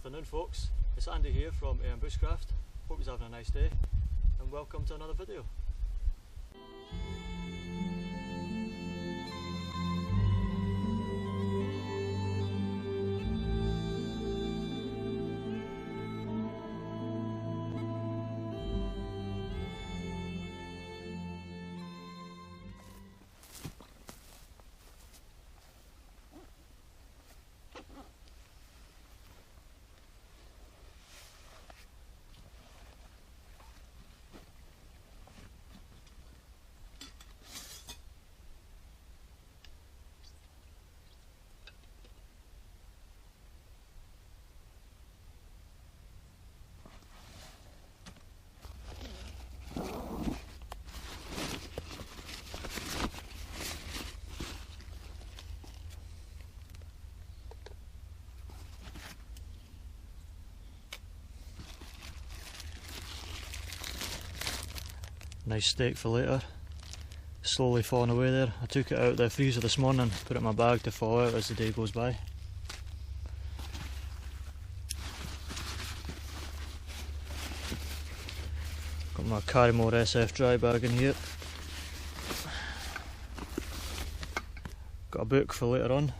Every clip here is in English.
afternoon folks, it's Andy here from Bushcraft. Hope you're having a nice day and welcome to another video. Nice steak for later, slowly thawing away there. I took it out of the freezer this morning, put it in my bag to thaw out as the day goes by. Got my Caveman SF dry bag in here. Got a book for later on.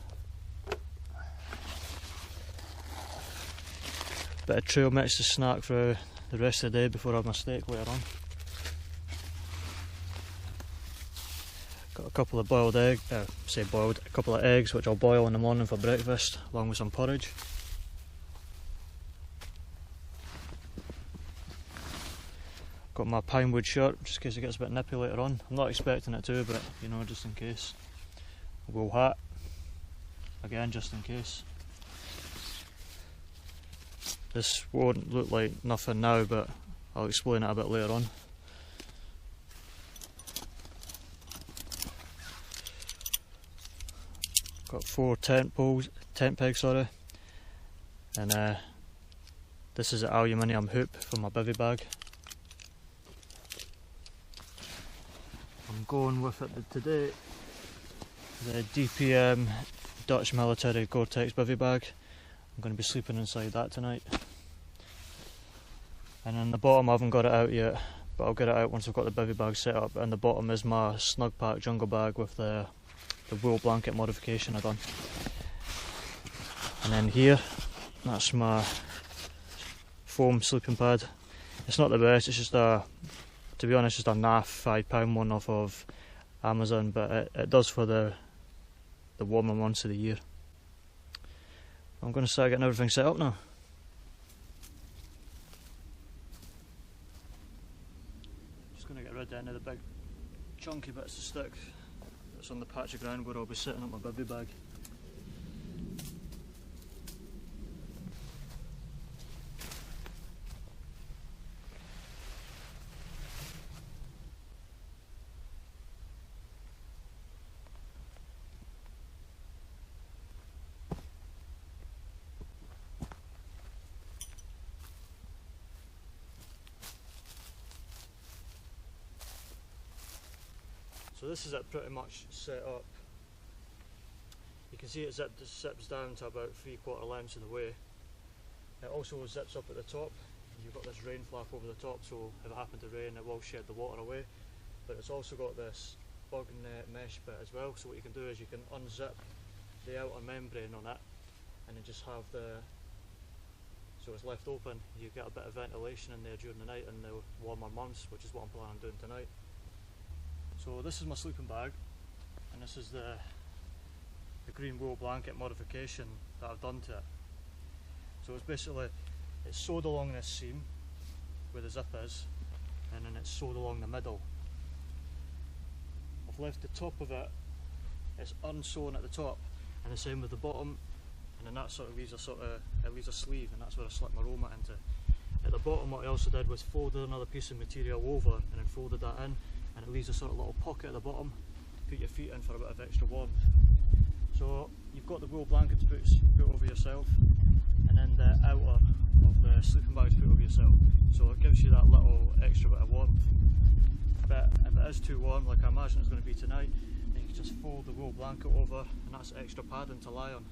Bit of trail mix to snack for the rest of the day before I have my steak later on. Got a couple of boiled eggs, a couple of eggs which I'll boil in the morning for breakfast along with some porridge. Got my pine wood shirt just in case it gets a bit nippy later on. I'm not expecting it to, but you know, just in case. A wool hat, again just in case. This won't look like nothing now, but I'll explain it a bit later on. Got 4 tent pegs, and this is an aluminium hoop for my bivy bag. I'm going with it today, the DPM Dutch military Gore-Tex bivy bag. I'm going to be sleeping inside that tonight. And then the bottom I haven't got it out yet, but I'll get it out once I've got the bivy bag set up. And the bottom is my snug pack jungle bag with the wool blanket modification I've done. And then here, that's my foam sleeping pad. It's not the best, it's just a, to be honest, just a naff £5 one off of Amazon, but it does for the warmer months of the year. I'm going to start getting everything set up now. Just going to get rid of any of the big chunky bits of stick that's on the patch of ground where I'll be setting up my bivy bag. So this is it pretty much set up. You can see it zips down to about 3/4 lengths of the way. It also zips up at the top. You've got this rain flap over the top, so if it happened to rain it will shed the water away. But it's also got this bug net mesh bit as well, so what you can do is you can unzip the outer membrane on it and then just have so it's left open. You get a bit of ventilation in there during the night in the warmer months, which is what I'm planning on doing tonight. So this is my sleeping bag, and this is the green wool blanket modification that I've done to it. So it's sewed along this seam where the zip is, and then it's sewed along the middle. I've left the top of it, it's unsewn at the top, and the same with the bottom, and then that sort of leaves a sleeve, and that's where I slip my roll mat into. At the bottom what I also did was folded another piece of material over and then folded that in, and it leaves a sort of little pocket at the bottom to put your feet in for a bit of extra warmth. So you've got the wool blankets put over yourself, and then the outer of the sleeping bags put over yourself. So it gives you that little extra bit of warmth. But if it is too warm, like I imagine it's going to be tonight, then you can just fold the wool blanket over, and that's extra padding to lie on.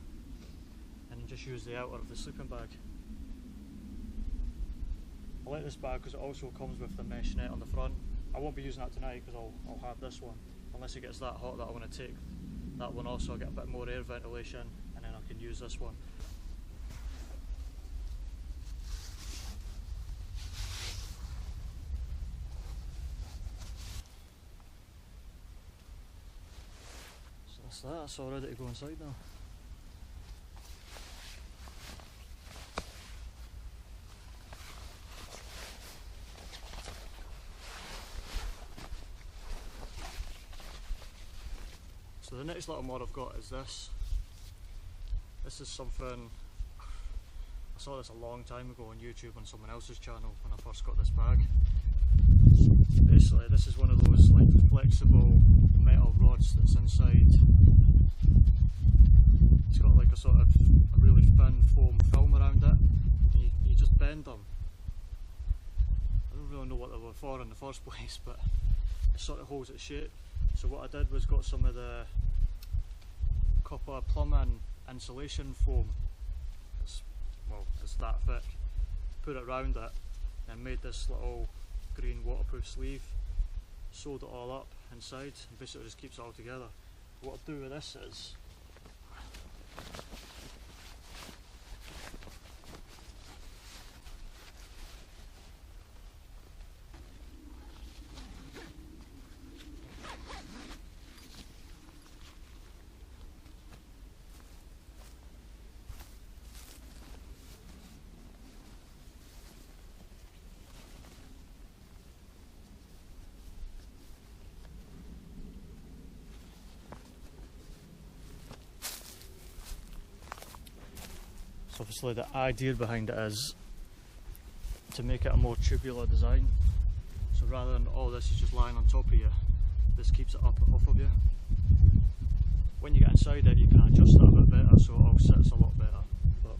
And then just use the outer of the sleeping bag. I like this bag because it also comes with the mesh net on the front. I won't be using that tonight because I'll have this one, unless it gets that hot that I want to take that one off so I get a bit more air ventilation, and then I can use this one. So that's that, that's all ready to go inside now. So the next little mod I've got is this. This is something, I saw this a long time ago on YouTube on someone else's channel when I first got this bag. Basically this is one of those like flexible metal rods that's inside. It's got like a sort of a really thin foam film around it. You just bend them. I don't really know what they were for in the first place, but it sort of holds its shape. So what I did was got some of the copper plumbing insulation foam, it's that thick, put it around it and made this little green waterproof sleeve, sewed it all up inside and basically just keeps it all together. What I'll do with this is so obviously the idea behind it is to make it a more tubular design. So rather than all this is just lying on top of you, this keeps it up off of you. When you get inside it you can adjust that a bit better so it all sits a lot better, but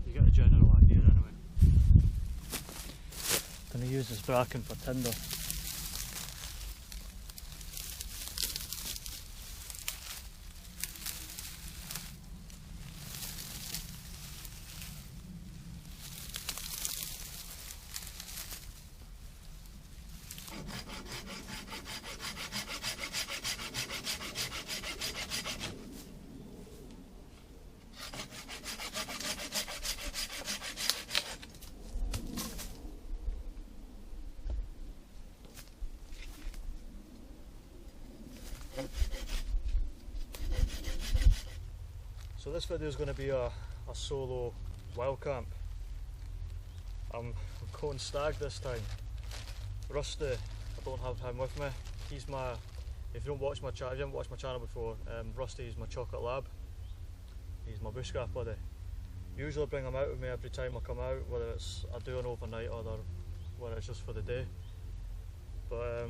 you get the general idea anyway. I'm going to use this bracken for tinder. So this video is going to be a solo wild camp. I'm going stag this time. Rusty, I don't have him with me. He's my, if you haven't watched my channel before, Rusty is my chocolate lab. He's my bushcraft buddy. Usually I bring him out with me every time I come out, whether it's I do an overnight or whether it's just for the day. But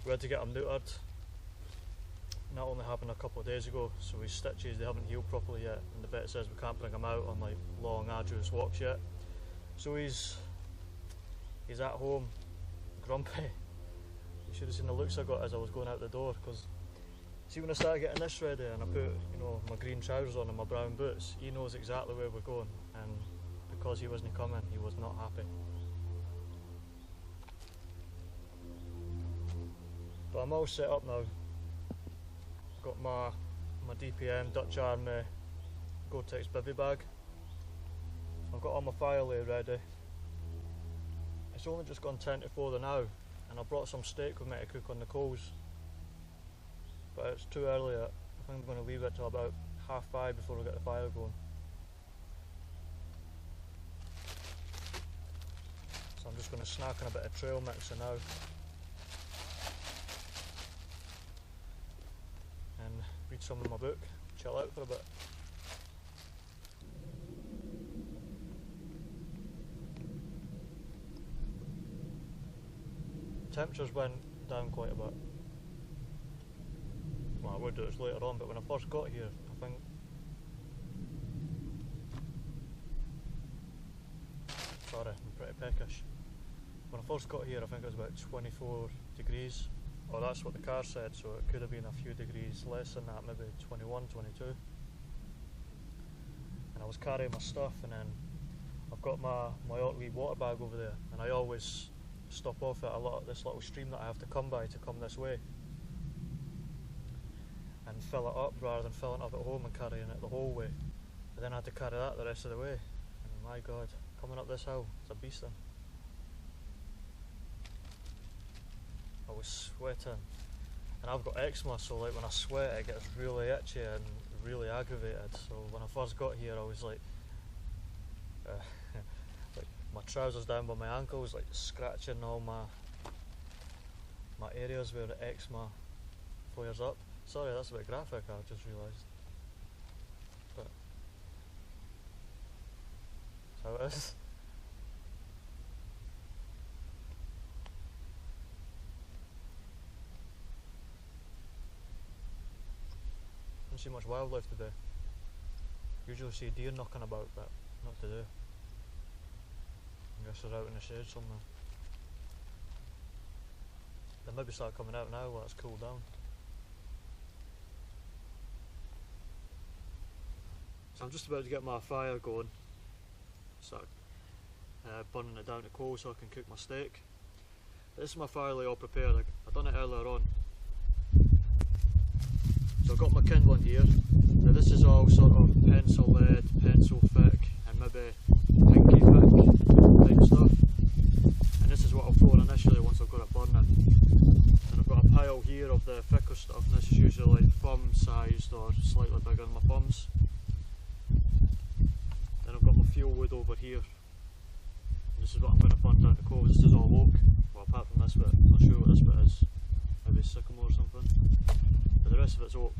we had to get him neutered. That only happened a couple of days ago, so his stitches, they haven't healed properly yet, and the vet says we can't bring him out on like long arduous walks yet. So he's at home, grumpy. You should have seen the looks I got as I was going out the door, because see when I started getting this ready and I put, you know, my green trousers on and my brown boots, he knows exactly where we're going, and because he wasn't coming, he was not happy. But I'm all set up now. Got my DPM Dutch Army Gore-Tex Bivy bag. I've got all my fire lay ready. It's only just gone 10 to 4 now, and I brought some steak with me to cook on the coals. But it's too early yet. I think I'm going to leave it till about 5:30 before we get the fire going. So I'm just going to snack on a bit of trail mixer now. Read some of my book, chill out for a bit. Temperatures went down quite a bit. Well, I would do it later on, but when I first got here, I think sorry, I'm pretty peckish. When I first got here, I think it was about 24 degrees. Oh, that's what the car said, so it could have been a few degrees less than that, maybe 21, 22. And I was carrying my stuff, and then I've got my wee water bag over there, and I always stop off at this little stream that I have to come by to come this way and fill it up, rather than filling it up at home and carrying it the whole way. And then I had to carry that the rest of the way, and my god, coming up this hill, it's a beast then. I was sweating, and I've got eczema, so like when I sweat it gets really itchy and really aggravated. So when I first got here I was like, like my trousers down by my ankles, like scratching all my areas where the eczema flares up. Sorry, that's a bit graphic, I just realised. But that's how it is. Don't see much wildlife today. Usually see deer knocking about, but not today. I guess they're out in the shade somewhere. They maybe start coming out now while it's cooled down. So I'm just about to get my fire going, start burning it down to coal so I can cook my steak. This is my fire lay all prepared. I done it earlier on. So I've got my kindling here. Now this is all sort of pencil lead, pencil thick, and maybe pinky thick type stuff. And this is what I'll throw in initially once I've got it burning. And I've got a pile here of the thicker stuff, and this is usually like thumb sized or slightly bigger than my thumbs. Then I've got my fuel wood over here. And this is what I'm going to burn down to coal. This is all oak. Well, apart from this bit, I'm not sure what this bit is. Maybe sycamore or something. But the rest of it's oak.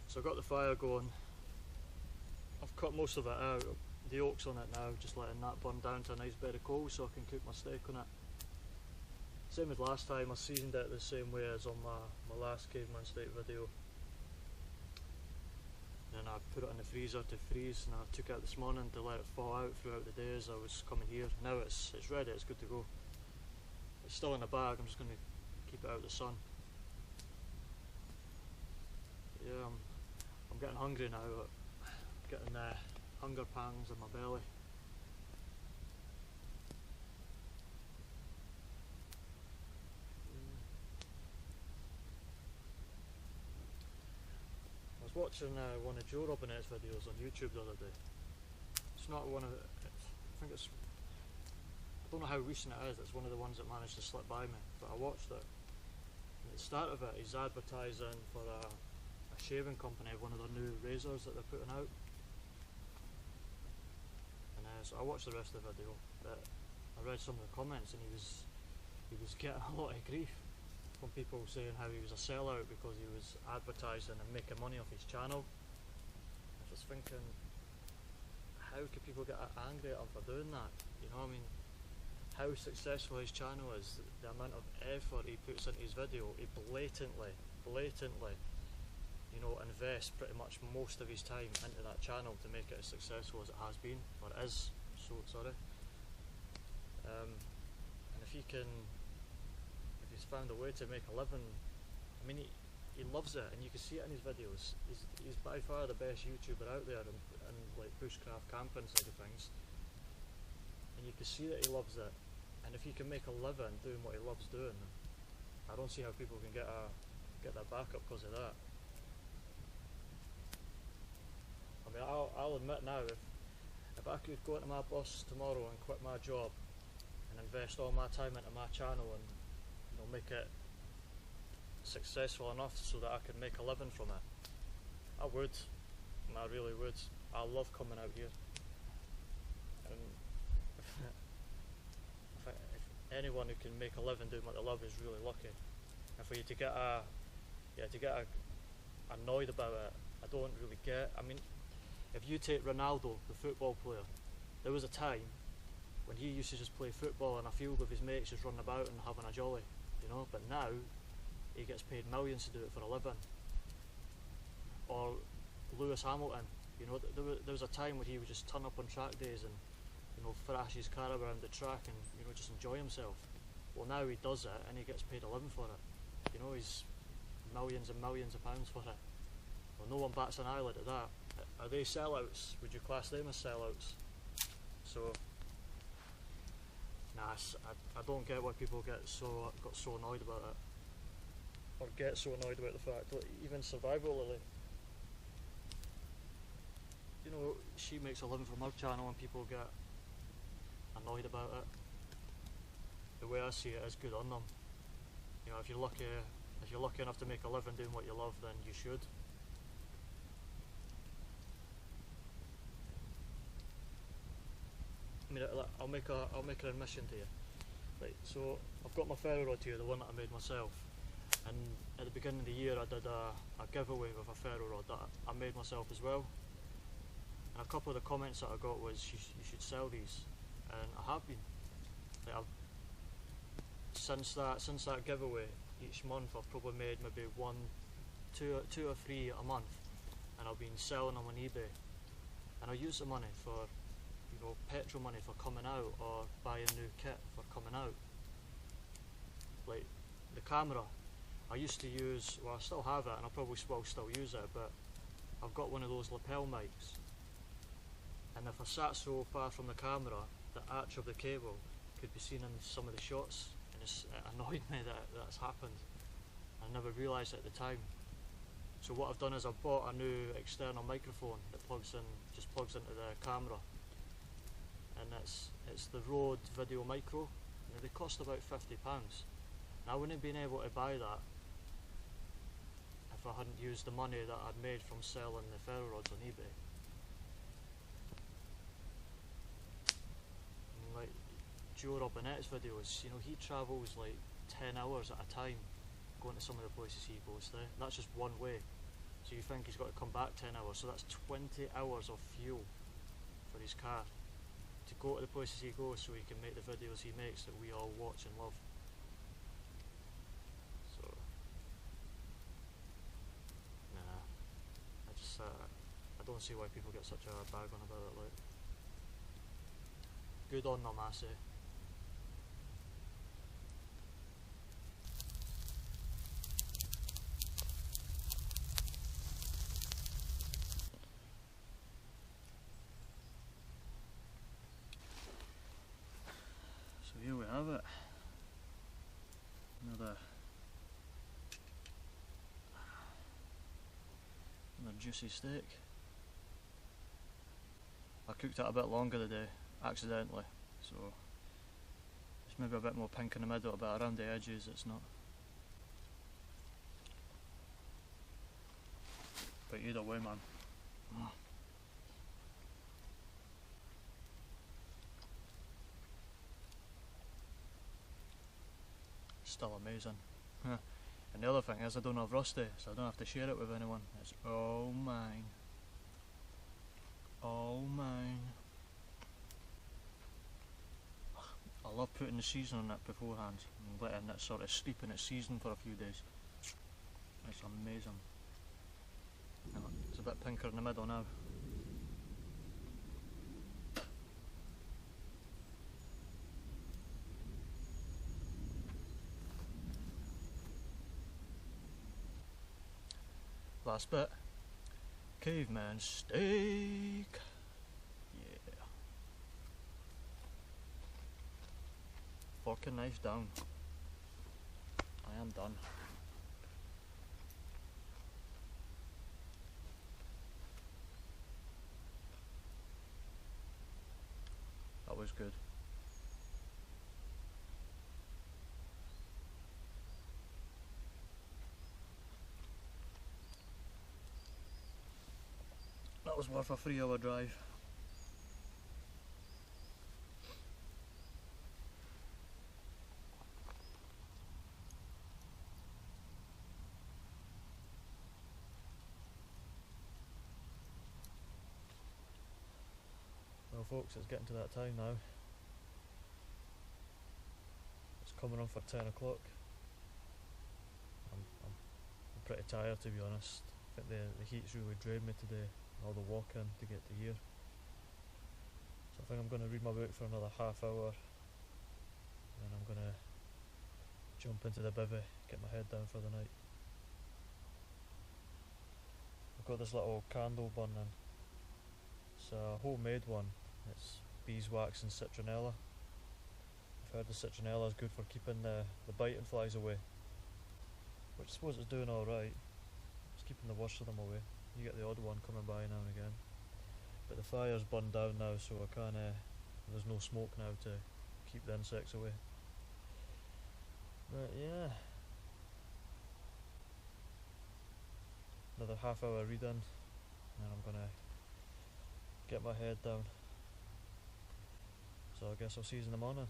So I've got the fire going. I've cut most of it out, the oak's on it now, just letting that burn down to a nice bed of coal so I can cook my steak on it. Same as last time, I seasoned it the same way as on my last Caveman steak video. Then I put it in the freezer to freeze, and I took it out this morning to let it thaw out throughout the day as I was coming here. Now it's ready, it's good to go. It's still in a bag, I'm just going to keep it out of the sun. Yeah, I'm getting hungry now, getting hunger pangs in my belly. I was watching one of Joe Robinet's videos on YouTube the other day. It's not one of the, I think it's, I don't know how recent it is, it's one of the ones that managed to slip by me, but I watched it. And at the start of it, he's advertising for a shaving company, one of their new razors that they're putting out. And so I watched the rest of the video, but I read some of the comments, and he was getting a lot of grief from people saying how he was a sellout because he was advertising and making money off his channel. I was just thinking, how could people get angry at him for doing that? You know, I mean, how successful his channel is, the amount of effort he puts into his video, he blatantly, you know, invest pretty much most of his time into that channel to make it as successful as it has been, or is, so sorry. And if he's found a way to make a living, I mean, he loves it, and you can see it in his videos. He's by far the best YouTuber out there in like bushcraft camping side of things, and you can see that he loves it. And if he can make a living doing what he loves doing, I don't see how people can get their back up because of that. I mean, I'll admit now, if if I could go into my boss tomorrow and quit my job and invest all my time into my channel and, you know, make it successful enough so that I could make a living from it, I would. And I really would. I love coming out here. And if anyone who can make a living doing what they love is really lucky. And for you to get annoyed about it, I don't really get. I mean, if you take Ronaldo, the football player, there was a time when he used to just play football in a field with his mates, just running about and having a jolly, you know. But now he gets paid millions to do it for a living. Or Lewis Hamilton, you know, there was a time when he would just turn up on track days and, you know, thrash his car around the track and, you know, just enjoy himself. Well, now he does it and he gets paid a living for it. You know, he's millions and millions of pounds for it. Well, no one bats an eyelid at that. Are they sellouts? Would you class them as sellouts? So, nah, I don't get why people got so annoyed about it, or get so annoyed about the fact that even Survival Lily, you know, she makes a living from her channel and people get annoyed about it. The way I see it is good on them. You know, if you're lucky enough to make a living doing what you love, then you should. I mean, I'll make an admission to you. Right, so I've got my ferro rod here, the one that I made myself. And at the beginning of the year, I did a giveaway with a ferro rod that I made myself as well. And a couple of the comments that I got was, you should sell these, and I have been. Like, since that giveaway, each month I've probably made maybe two or three a month, and I've been selling them on eBay. And I use the money for, you know, petrol money for coming out, or buying new kit for coming out. Like the camera, I used to use, well, I still have it, and I probably will still use it, but I've got one of those lapel mics, and if I sat so far from the camera, the arch of the cable could be seen in some of the shots, and it annoyed me that that's happened. I never realised it at the time. So what I've done is I've bought a new external microphone that just plugs into the camera, and it's the Rode Video Micro. Now, they cost about £50. Now, I wouldn't have been able to buy that if I hadn't used the money that I'd made from selling the ferro rods on eBay. And like Joe Robinet's videos, you know, he travels like 10 hours at a time going to some of the places he goes to. That's just one way. So you think he's got to come back 10 hours, so that's 20 hours of fuel for his car to go to the places he goes so he can make the videos he makes that we all watch and love. So, nah, I don't see why people get such a bag on about it. Like, good on them, I say. Here we have it, another juicy steak. I cooked it a bit longer today, accidentally, so it's maybe a bit more pink in the middle, but around the edges it's not. But either way, man. Still amazing. And the other thing is, I don't have Rusty, so I don't have to share it with anyone. It's all mine. All mine. I love putting the seasoning on it beforehand and letting it sort of steep in its season for a few days. It's amazing. It's a bit pinker in the middle now. Last bit, Caveman steak. Yeah. Fork and knife down. I am done. always good. That was worth a 3-hour drive. Well folks, it's getting to that time now. It's coming on for 10 o'clock. I'm pretty tired, to be honest. I think the heat's really drained me today, all the walking to get to here. So I think I'm going to read my book for another half hour, and then I'm going to jump into the bivvy, get my head down for the night. I've got this little candle burning. It's a homemade one. It's beeswax and citronella. I've heard the citronella is good for keeping the biting flies away, which I suppose it's doing alright. It's keeping the worst of them away. You get the odd one coming by now and again. But the fire's burned down now, so I can't, there's no smoke now to keep the insects away. But yeah, another half hour reading, and then I'm gonna get my head down. So I guess I'll see you in the morning.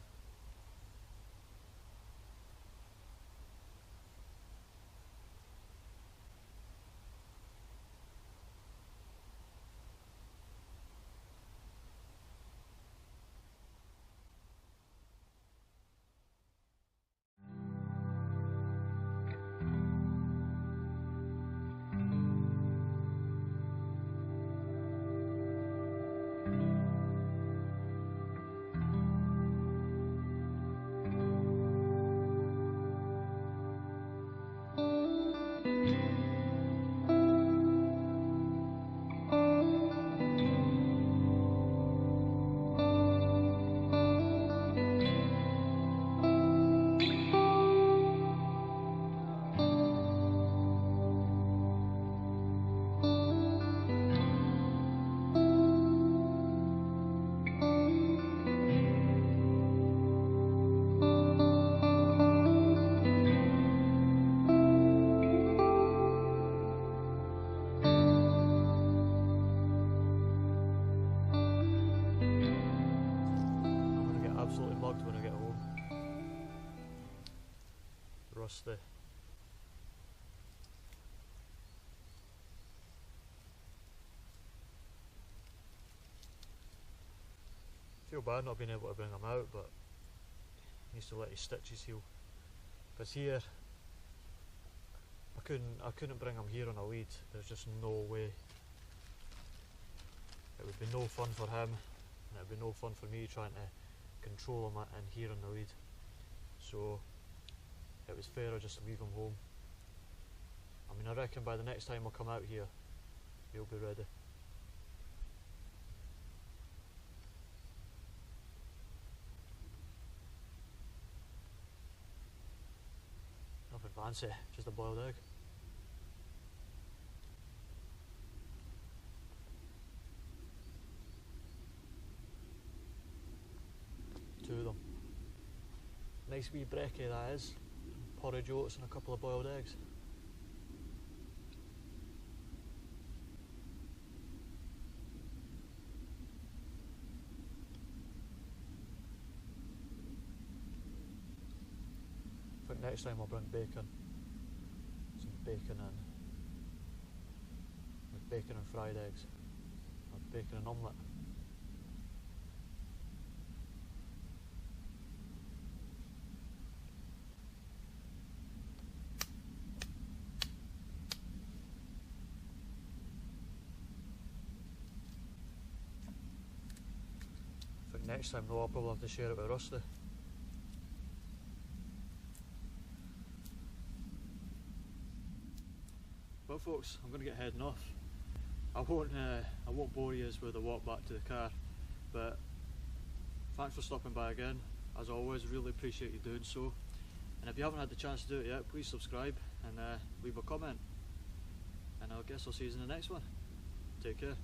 When I get home. Rusty. Feel bad not being able to bring them out, but needs to let his stitches heal. Because here, I couldn't bring him here on a lead. There's just no way. It would be no fun for him, and it would be no fun for me trying to control him in here on the lead. So it was fairer just to leave him home. I mean, I reckon by the next time I come out here, he'll be ready. Nothing fancy, just a boiled egg. Two of them. Nice wee brekkie that is. Porridge oats and a couple of boiled eggs. I think next time I'll bring bacon. Some bacon in. With bacon and fried eggs. Or bacon and omelette. Next time though, I'll probably have to share it with Rusty. Well folks, I'm going to get heading off. I won't bore you with the walk back to the car, but thanks for stopping by again. As always, really appreciate you doing so. And if you haven't had the chance to do it yet, please subscribe and leave a comment. And I guess I'll see you in the next one. Take care.